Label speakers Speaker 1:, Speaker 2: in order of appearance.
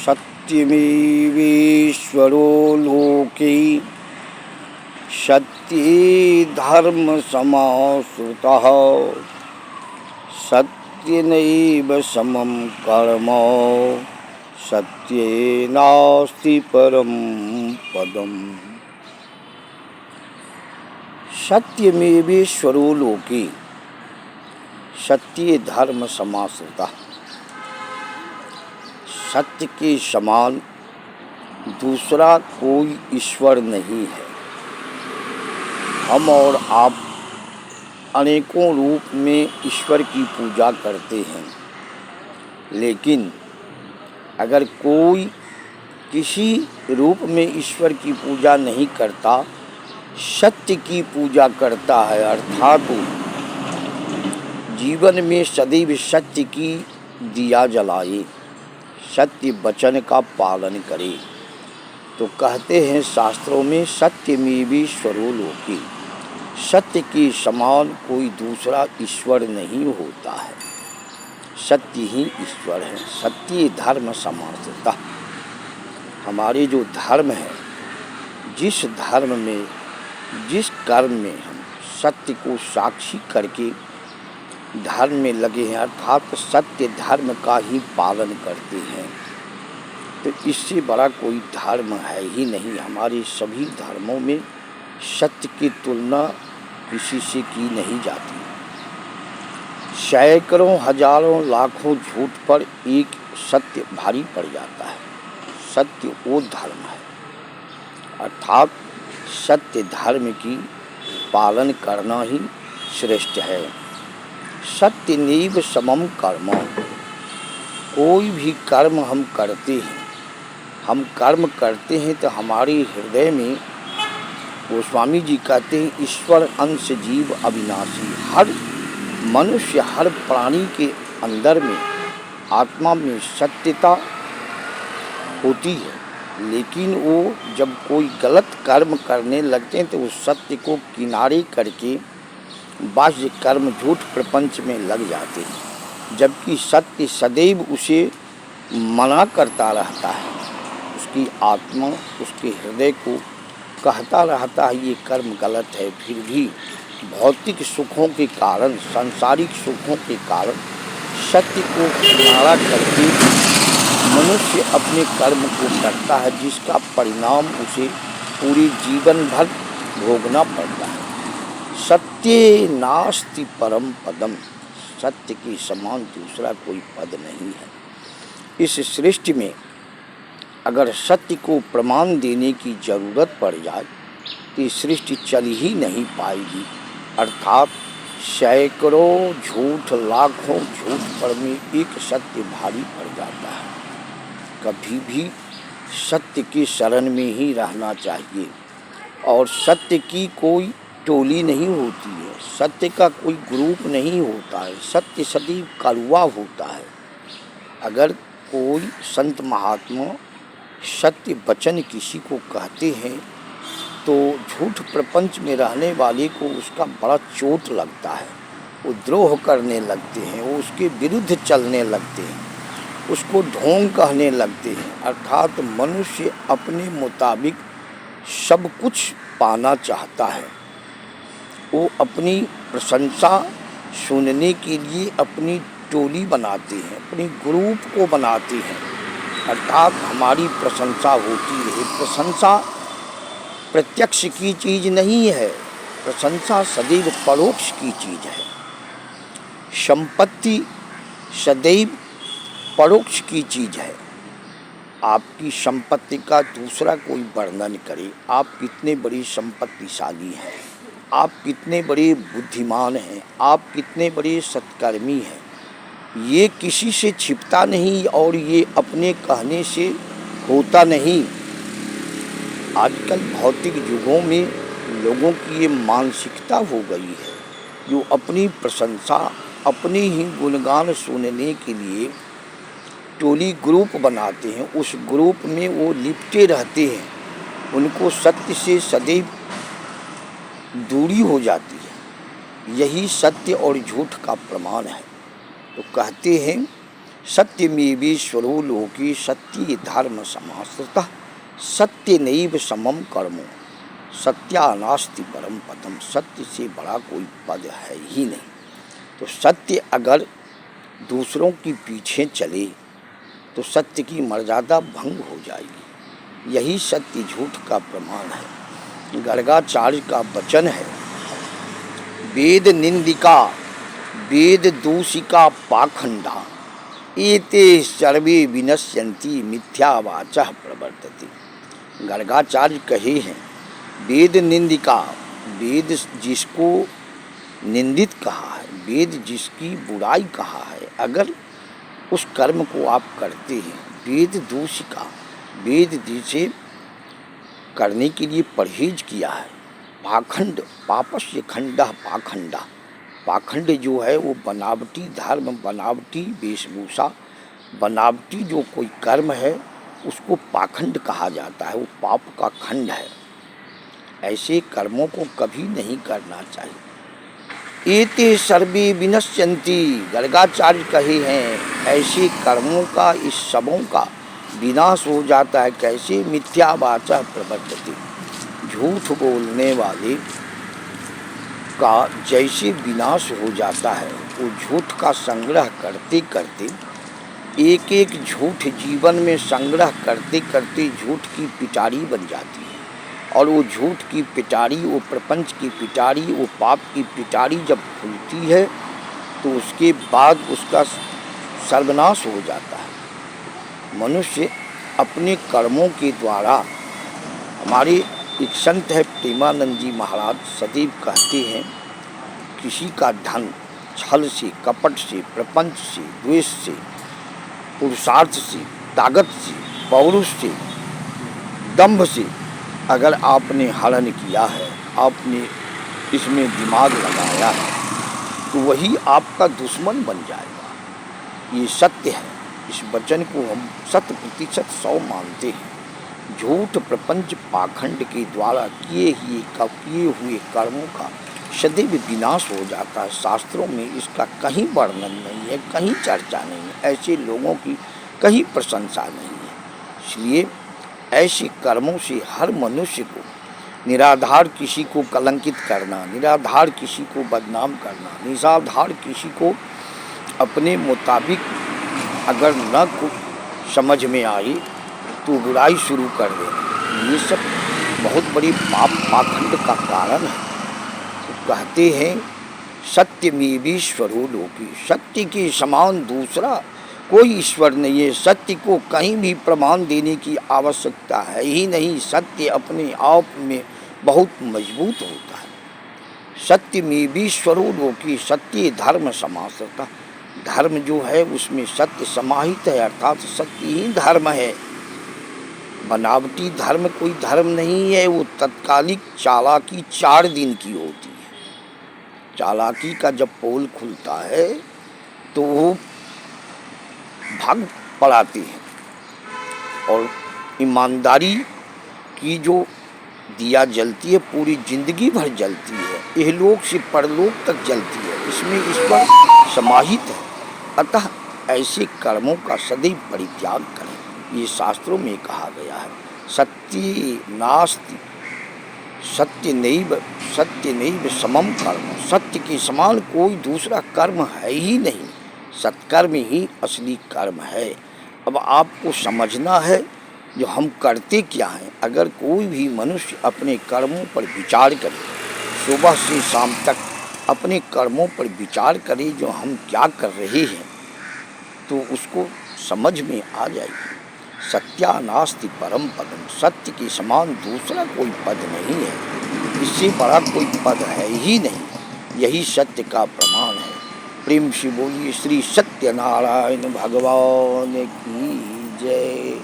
Speaker 1: सत्यमेवेश्वरो लोके सत्ये धर्मसमाश्रितः सत्येनैव समं कर्म सत्ये नास्ति परं पदम्। सत्यमेवेश्वरो लोके सत्ये धर्मसमाश्रितः। सत्य के समान दूसरा कोई ईश्वर नहीं है। हम और आप अनेकों रूप में ईश्वर की पूजा करते हैं, लेकिन अगर कोई किसी रूप में ईश्वर की पूजा नहीं करता, सत्य की पूजा करता है, अर्थात जीवन में सदैव सत्य की दिया जलाए, सत्य वचन का पालन करे, तो कहते हैं शास्त्रों में सत्यमेवेश्वरो लोके, सत्य के समान कोई दूसरा ईश्वर नहीं होता है। सत्य ही ईश्वर है। सत्य धर्म समाश्रितः। हमारे जो धर्म है, जिस धर्म में, जिस कर्म में हम सत्य को साक्षी करके धर्म में लगे हैं, अर्थात सत्य धर्म का ही पालन करते हैं, तो इससे बड़ा कोई धर्म है ही नहीं। हमारे सभी धर्मों में सत्य की तुलना किसी से की नहीं जाती। सैकड़ों हजारों लाखों झूठ पर एक सत्य भारी पड़ जाता है। सत्य वो धर्म है, अर्थात सत्य धर्म की पालन करना ही श्रेष्ठ है। सत्यमेव समम कर्म। कोई भी कर्म हम करते हैं, तो हमारे हृदय में, गोस्वामी जी कहते हैं, ईश्वर अंश जीव अविनाशी। हर मनुष्य, हर प्राणी के अंदर में, आत्मा में सत्यता होती है, लेकिन वो जब कोई गलत कर्म करने लगते हैं तो उस सत्य को किनारे करके बाह्य कर्म, झूठ प्रपंच में लग जाते हैं, जबकि सत्य सदैव उसे मना करता रहता है। उसकी आत्मा, उसके हृदय को कहता रहता है ये कर्म गलत है, फिर भी भौतिक सुखों के कारण, सांसारिक सुखों के कारण सत्य को किनारा करके मनुष्य अपने कर्म को करता है, जिसका परिणाम उसे पूरे जीवन भर भोगना पड़ता है। सत्ये नास्ति परम पदम। सत्य के समान दूसरा कोई पद नहीं है। इस सृष्टि में अगर सत्य को प्रमाण देने की जरूरत पड़ जाए तो ये सृष्टि चल ही नहीं पाएगी। अर्थात सैकड़ों झूठ, लाखों झूठ पर में एक सत्य भारी पड़ जाता है। कभी भी सत्य की शरण में ही रहना चाहिए, और सत्य की कोई टोली नहीं होती है, सत्य का कोई ग्रुप नहीं होता है। सत्य सदैव कड़वा होता है। अगर कोई संत महात्मा सत्य वचन किसी को कहते हैं तो झूठ प्रपंच में रहने वाले को उसका बड़ा चोट लगता है। वो द्रोह करने लगते हैं, वो उसके विरुद्ध चलने लगते हैं, उसको ढोंग कहने लगते हैं। अर्थात मनुष्य अपने मुताबिक सब कुछ पाना चाहता है। वो अपनी प्रशंसा सुनने के लिए अपनी टोली बनाते हैं, अपनी ग्रुप को बनाते हैं, अर्थात हमारी प्रशंसा होती रहे। प्रशंसा प्रत्यक्ष की चीज़ नहीं है, प्रशंसा सदैव परोक्ष की चीज़ है। संपत्ति सदैव परोक्ष की चीज़ है। आपकी संपत्ति का दूसरा कोई वर्णन करे, आप कितने बड़ी संपत्तिशाली हैं, आप कितने बड़े बुद्धिमान हैं, आप कितने बड़े सत्कर्मी हैं, ये किसी से छिपता नहीं और ये अपने कहने से होता नहीं। आजकल भौतिक युगों में लोगों की ये मानसिकता हो गई है, जो अपनी प्रशंसा, अपने ही गुणगान सुनने के लिए टोली ग्रुप बनाते हैं। उस ग्रुप में वो लिपटे रहते हैं, उनको सत्य से सदैव दूरी हो जाती है। यही सत्य और झूठ का प्रमाण है। तो कहते हैं सत्यमेवेश्वरो लोके सत्ये धर्म समाश्रितः सत्य नैव समम कर्मो सत्यानास्ति परम पदम। सत्य से बड़ा कोई पद है ही नहीं। तो सत्य अगर दूसरों के पीछे चले तो सत्य की मर्यादा भंग हो जाएगी। यही सत्य झूठ का प्रमाण है। गर्गाचार्य का वचन है, वेद निंदिका वेद दूषिका पाखंडा एते सर्वे विनश्यन्ति मिथ्यावाचः प्रवर्तते। गर्गाचार्य कहे हैं, वेद निंदिका, वेद जिसको निंदित कहा है, वेद जिसकी बुराई कहा है, अगर उस कर्म को आप करते हैं, वेद दूषिका, वेद जिसे करने के लिए परहेज किया है, पाखंड पापस्य खंडः पाखंडा, पाखंड जो है वो बनावटी धर्म, बनावटी वेशभूषा, बनावटी जो कोई कर्म है उसको पाखंड कहा जाता है, वो पाप का खंड है। ऐसे कर्मों को कभी नहीं करना चाहिए। एते सर्वे विनश्यन्ति, गर्गाचार्य कहे हैं, ऐसे कर्मों का, इस सबों का विनाश हो जाता है। कैसे? मिथ्यावाचः प्रवर्तते, झूठ बोलने वाले का जैसे विनाश हो जाता है, वो झूठ का संग्रह करते करते, एक एक झूठ जीवन में संग्रह करते करते झूठ की पिटारी बन जाती है। और वो झूठ की पिटारी, वो प्रपंच की पिटारी, वो पाप की पिटारी जब खुलती है तो उसके बाद उसका सर्वनाश हो जाता है। मनुष्य अपने कर्मों के द्वारा, हमारे एक संत है प्रेमानंद जी महाराज, सदैव कहते हैं, किसी का धन छल से, कपट से, प्रपंच से, द्वेष से, पुरुषार्थ से, ताकत से, पौरुष से, दंभ से अगर आपने हरण किया है, आपने इसमें दिमाग लगाया है, तो वही आपका दुश्मन बन जाएगा। ये सत्य है। इस वचन को हम 100% मानते हैं। झूठ प्रपंच पाखंड के द्वारा किए हुए कर्मों का सदैव विनाश हो जाता है। शास्त्रों में इसका कहीं वर्णन नहीं है, कहीं चर्चा नहीं है, ऐसे लोगों की कहीं प्रशंसा नहीं है। इसलिए ऐसे कर्मों से हर मनुष्य को, निराधार किसी को कलंकित करना, निराधार किसी को बदनाम करना, निराधार किसी को अपने मुताबिक अगर न कुछ समझ में आए तो बुराई शुरू कर देना, ये सब बहुत बड़ी पाप पाखंड का कारण है। तो कहते हैं, सत्यमेवेश्वरो लोके, सत्य के समान दूसरा कोई ईश्वर नहीं है। सत्य को कहीं भी प्रमाण देने की आवश्यकता है ही नहीं। सत्य अपने आप में बहुत मजबूत होता है। सत्यमेवेश्वरो लोके सत्ये धर्म समाश्रितः, धर्म जो है उसमें सत्य समाहित है, अर्थात सत्य ही धर्म है। बनावटी धर्म कोई धर्म नहीं है। वो तत्कालिक चालाकी 4 दिन की होती है। चालाकी का जब पोल खुलता है तो वो भाग पड़ाते हैं, और ईमानदारी की जो दिया जलती है पूरी जिंदगी भर जलती है, इहलोक से परलोक तक जलती है, इसमें ईश्वर समाहित है। अतः ऐसे कर्मों का सदैव परित्याग करें, ये शास्त्रों में कहा गया है। सत्य नास्ति सत्य नैव समम कर्म, सत्य के समान कोई दूसरा कर्म है ही नहीं। सत्कर्म ही असली कर्म है। अब आपको समझना है जो हम करते क्या हैं। अगर कोई भी मनुष्य अपने कर्मों पर विचार करे, सुबह से शाम तक अपने कर्मों पर विचार करे जो हम क्या कर रहे हैं, तो उसको समझ में आ जाएगी। सत्यानास्ति परम पदम, सत्य के समान दूसरा कोई पद नहीं है, इससे बड़ा कोई पद है ही नहीं। यही सत्य का प्रमाण है। प्रेम से बोलिए श्री सत्यनारायण भगवान की जय।